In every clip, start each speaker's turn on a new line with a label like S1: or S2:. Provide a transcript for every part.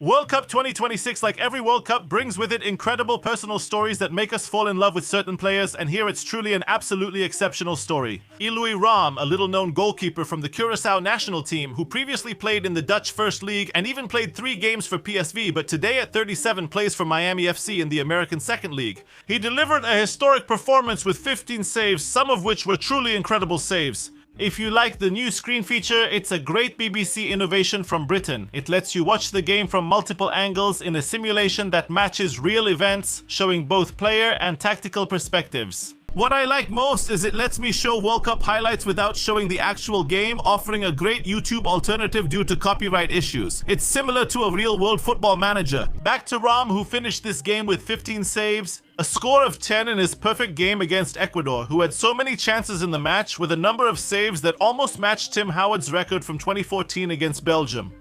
S1: World Cup 2026, like every World Cup, brings with it incredible personal stories that make us fall in love with certain players, and here it's truly an absolutely exceptional story. Iluy Rom, a little-known goalkeeper from the Curacao national team, who previously played in the Dutch First League and even played 3 games for PSV, but today at 37 plays for Miami FC in the American Second League. He delivered a historic performance with 15 saves, some of which were truly incredible saves. If you like the new screen feature, it's a great BBC innovation from Britain. It lets you watch the game from multiple angles in a simulation that matches real events, showing both player and tactical perspectives. What I like most is it lets me show World Cup highlights without showing the actual game, offering a great YouTube alternative due to copyright issues. It's similar to a real world football manager. Back to Rom, who finished this game with 15 saves, a score of 10 in his perfect game against Ecuador, who had so many chances in the match, with a number of saves that almost matched Tim Howard's record from 2014 against Belgium.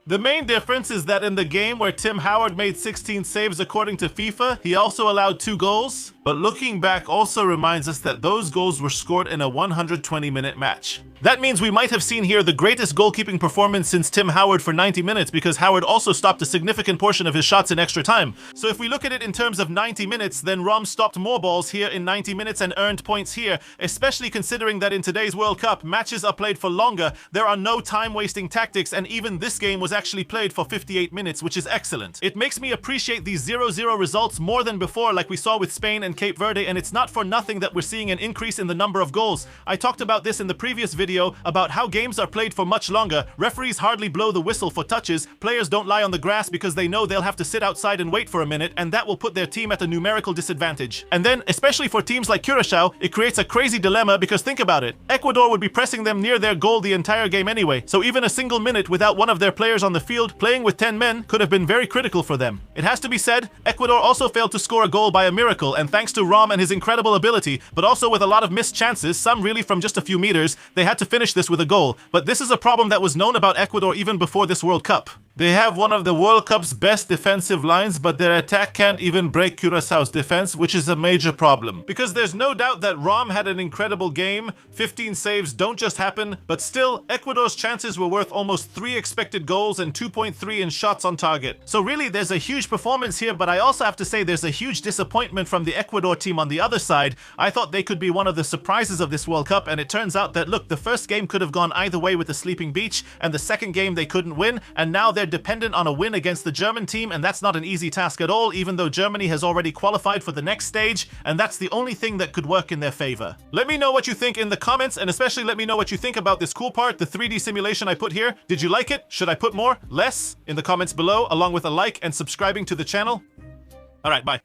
S1: The main difference is that in the game where Tim Howard made 16 saves according to FIFA, he also allowed 2 goals, but looking back also reminds us that those goals were scored in a 120-minute match. That means we might have seen here the greatest goalkeeping performance since Tim Howard for 90 minutes, because Howard also stopped a significant portion of his shots in extra time. So if we look at it in terms of 90 minutes, then Rom stopped more balls here in 90 minutes and earned points here, especially considering that in today's World Cup, matches are played for longer, there are no time-wasting tactics, and even this game was actually played for 58 minutes, which is excellent. It makes me appreciate these 0-0 results more than before, like we saw with Spain and Cape Verde, and it's not for nothing that we're seeing an increase in the number of goals. I talked about this in the previous video about how games are played for much longer. Referees hardly blow the whistle for touches, players don't lie on the grass because they know they'll have to sit outside and wait for a minute, and that will put their team at a numerical disadvantage. And then, especially for teams like Curacao, it creates a crazy dilemma because think about it. Ecuador would be pressing them near their goal the entire game anyway, so even a single minute without one of their players on the field playing with 10 men could have been very critical for them. It has to be said, Ecuador also failed to score a goal by a miracle, and thanks to Rom and his incredible ability, but also with a lot of missed chances, some really from just a few meters, they had to finish this with a goal. But this is a problem that was known about Ecuador even before this World Cup. They have one of the World Cup's best defensive lines, but their attack can't even break Curaçao's defense, which is a major problem. Because there's no doubt that Rom had an incredible game, 15 saves don't just happen, but still, Ecuador's chances were worth almost 3 expected goals and 2.3 in shots on target. So really, there's a huge performance here, but I also have to say there's a huge disappointment from the Ecuador team on the other side. I thought they could be one of the surprises of this World Cup, and it turns out that, look, the first game could have gone either way with the Sleeping Beach, and the second game they couldn't win, and now they're dependent on a win against the German team, and that's not an easy task at all, even though Germany has already qualified for the next stage, and that's the only thing that could work in their favor. Let me know what you think in the comments, and especially let me know what you think about this cool part, the 3D simulation I put here. Did you like it? Should I put more? Less? In the comments below, along with a like and subscribing to the channel. Alright, bye.